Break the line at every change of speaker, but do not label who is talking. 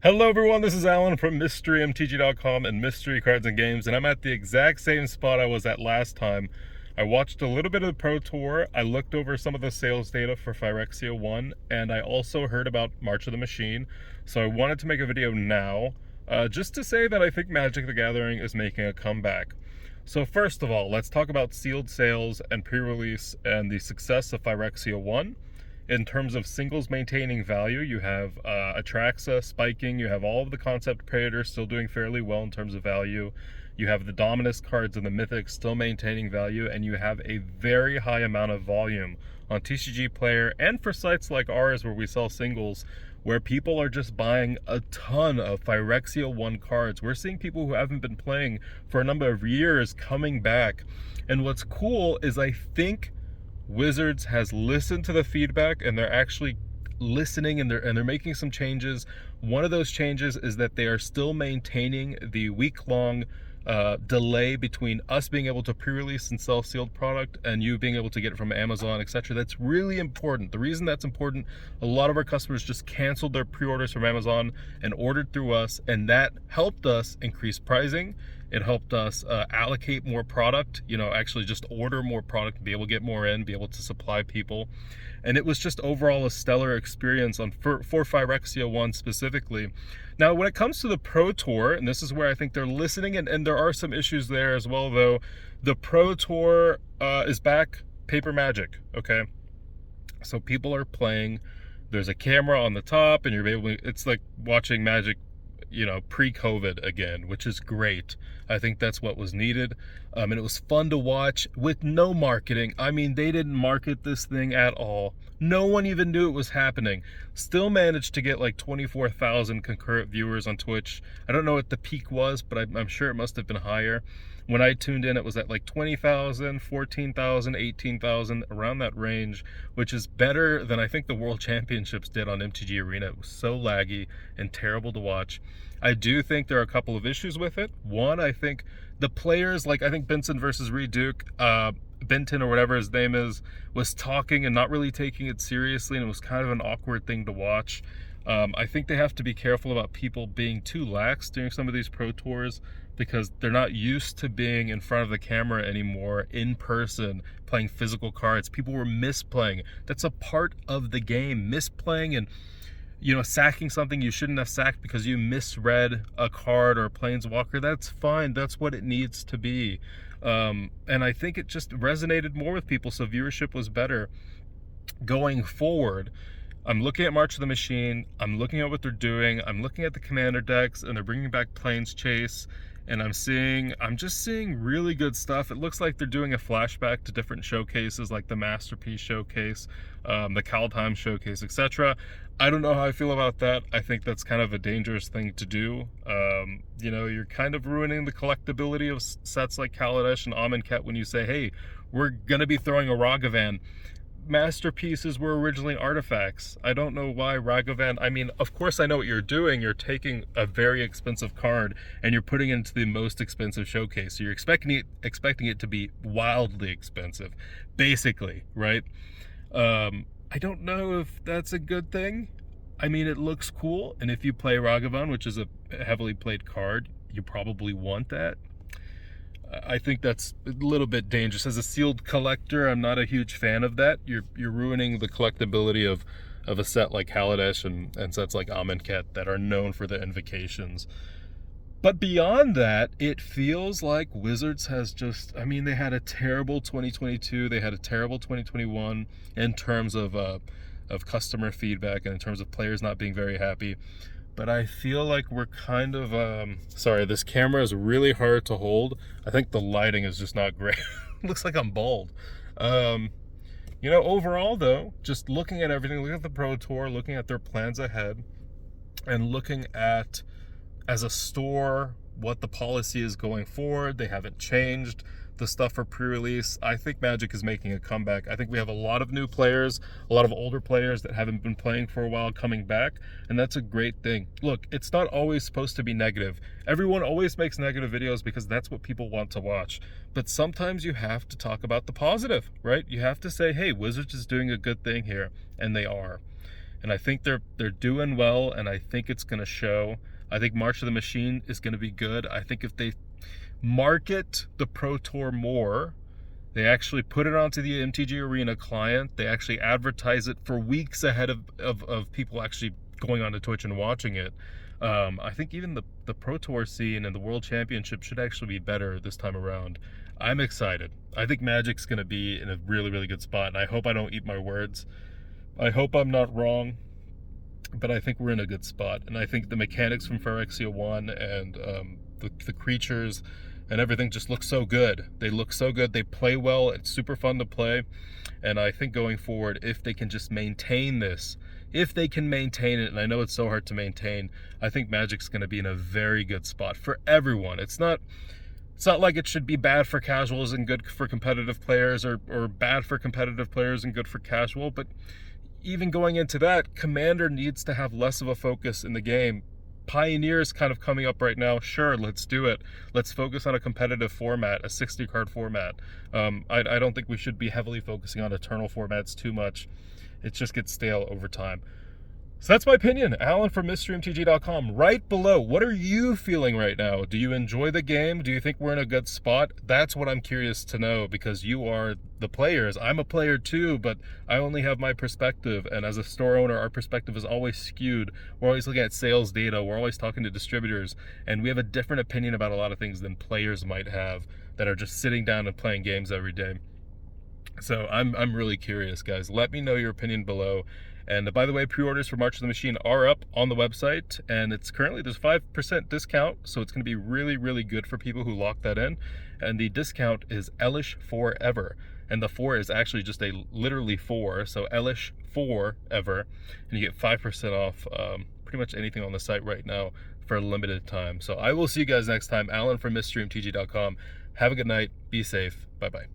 Hello everyone, this is Alan from MysteryMTG.com and Mystery Cards and Games, and I'm at the exact same spot I was at last time. I watched a little bit of the Pro Tour, I looked over some of the sales data for Phyrexia 1, and I also heard about March of the Machine, so I wanted to make a video now, just to say that I think Magic the Gathering is making a comeback. So first of all, let's talk about sealed sales and pre-release and the success of Phyrexia 1. In terms of singles maintaining value, you have Atraxa spiking, you have all of the concept predators still doing fairly well in terms of value, you have the Dominus cards and the Mythics still maintaining value, and you have a very high amount of volume on TCG Player and for sites like ours where we sell singles, where people are just buying a ton of Phyrexia 1 cards. We're seeing people who haven't been playing for a number of years coming back. And what's cool is I think Wizards has listened to the feedback, and they're actually listening, and they're making some changes. One of those changes is that they are still maintaining the week-long delay between us being able to pre-release and sell sealed product and you being able to get it from Amazon, etc. That's really important. The reason that's important, a lot of our customers just canceled their pre-orders from Amazon and ordered through us, and that helped us increase pricing. It helped us allocate more product, actually just order more product, be able to get more in, be able to supply people. And it was just overall a stellar experience for Phyrexia 1 specifically. Now, when it comes to the Pro Tour, and this is where I think they're listening, and there are some issues there as well, though. The Pro Tour is back, paper magic, okay? So people are playing, there's a camera on the top, and you're able to, it's like watching Magic pre-COVID again, which is great. I think that's what was needed. And it was fun to watch with no marketing. I mean, they didn't market this thing at all. No one even knew it was happening. Still managed to get like 24,000 concurrent viewers on Twitch. I don't know what the peak was, but I'm sure it must have been higher. When I tuned in, it was at like 20,000, 14,000, 18,000, around that range, which is better than I think the World Championships did on MTG Arena. It was so laggy and terrible to watch. I do think there are a couple of issues with it. One, I think the players, like I think Benson versus Reed Duke, Benton or whatever his name is, was talking and not really taking it seriously, and it was kind of an awkward thing to watch. I think they have to be careful about people being too lax during some of these Pro Tours, because they're not used to being in front of the camera anymore, in person, playing physical cards. People were misplaying. That's a part of the game. Misplaying and, sacking something you shouldn't have sacked because you misread a card or a planeswalker. That's fine. That's what it needs to be. And I think it just resonated more with people, so viewership was better. Going forward, I'm looking at March of the Machine, I'm looking at what they're doing, I'm looking at the commander decks, and they're bringing back Plains Chase, and I'm just seeing really good stuff. It looks like they're doing a flashback to different showcases, like the Masterpiece Showcase, the Kaldheim Showcase, etc. I don't know how I feel about that. I think that's kind of a dangerous thing to do. You're kind of ruining the collectability of sets like Kaladesh and Amonkhet when you say, hey, we're going to be throwing a Ragavan. Masterpieces were originally artifacts. I don't know why Ragavan. I mean, of course I know what you're doing. You're taking a very expensive card and you're putting it into the most expensive showcase. So you're expecting it to be wildly expensive, basically, right? I don't know if that's a good thing. I mean, it looks cool, and if you play Ragavan, which is a heavily played card, you probably want that. I think that's a little bit dangerous. As a sealed collector, I'm not a huge fan of that. You're ruining the collectability of a set like Kaladesh and sets like Amonkhet that are known for the invocations. But beyond that, it feels like Wizards has just, I mean, they had a terrible 2022, they had a terrible 2021 in terms of customer feedback and in terms of players not being very happy. But I feel like we're kind of, sorry, this camera is really hard to hold. I think the lighting is just not great. Looks like I'm bald. Overall though, just looking at everything, looking at the Pro Tour, looking at their plans ahead, and looking at, as a store, what the policy is going forward. They haven't changed the stuff for pre-release. I think Magic is making a comeback. I think we have a lot of new players, a lot of older players that haven't been playing for a while coming back, and that's a great thing. Look, it's not always supposed to be negative. Everyone always makes negative videos because that's what people want to watch. But sometimes you have to talk about the positive, right? You have to say, hey, Wizards is doing a good thing here, and they are. and I think they're doing well, and I think it's going to show. I think March of the Machine is going to be good. I think if they market the Pro Tour more, they actually put it onto the MTG Arena client, they actually advertise it for weeks ahead of people actually going onto Twitch and watching it. I think even the Pro Tour scene and the World Championship should actually be better this time around. I'm excited. I think Magic's going to be in a really, really good spot, and I hope I don't eat my words. I hope I'm not wrong, but I think we're in a good spot. And I think the mechanics from Phyrexia 1 and the creatures and everything just look so good. They look so good. They play well. It's super fun to play. And I think going forward, if they can just maintain this, if they can maintain it, and I know it's so hard to maintain, I think Magic's going to be in a very good spot for everyone. It's not like it should be bad for casuals and good for competitive players, or bad for competitive players and good for casual, but even going into that, Commander needs to have less of a focus in the game. Pioneer's kind of coming up right now. Sure, let's do it. Let's focus on a competitive format, a 60-card format. I don't think we should be heavily focusing on Eternal formats too much. It just gets stale over time. So that's my opinion. Alan from MysteryMTG.com. Right below, what are you feeling right now? Do you enjoy the game? Do you think we're in a good spot? That's what I'm curious to know, because you are the players. I'm a player too, but I only have my perspective. And as a store owner, our perspective is always skewed. We're always looking at sales data. We're always talking to distributors. And we have a different opinion about a lot of things than players might have that are just sitting down and playing games every day. So I'm really curious, guys. Let me know your opinion below. And by the way, pre-orders for March of the Machine are up on the website, and it's currently, there's 5% discount, so it's going to be really, really good for people who lock that in. And the discount is Elish Forever, and the 4 is actually just a literally 4, so Elish Forever, and you get 5% off pretty much anything on the site right now for a limited time. So I will see you guys next time. Alan from MysteryMTG.com. Have a good night. Be safe. Bye-bye.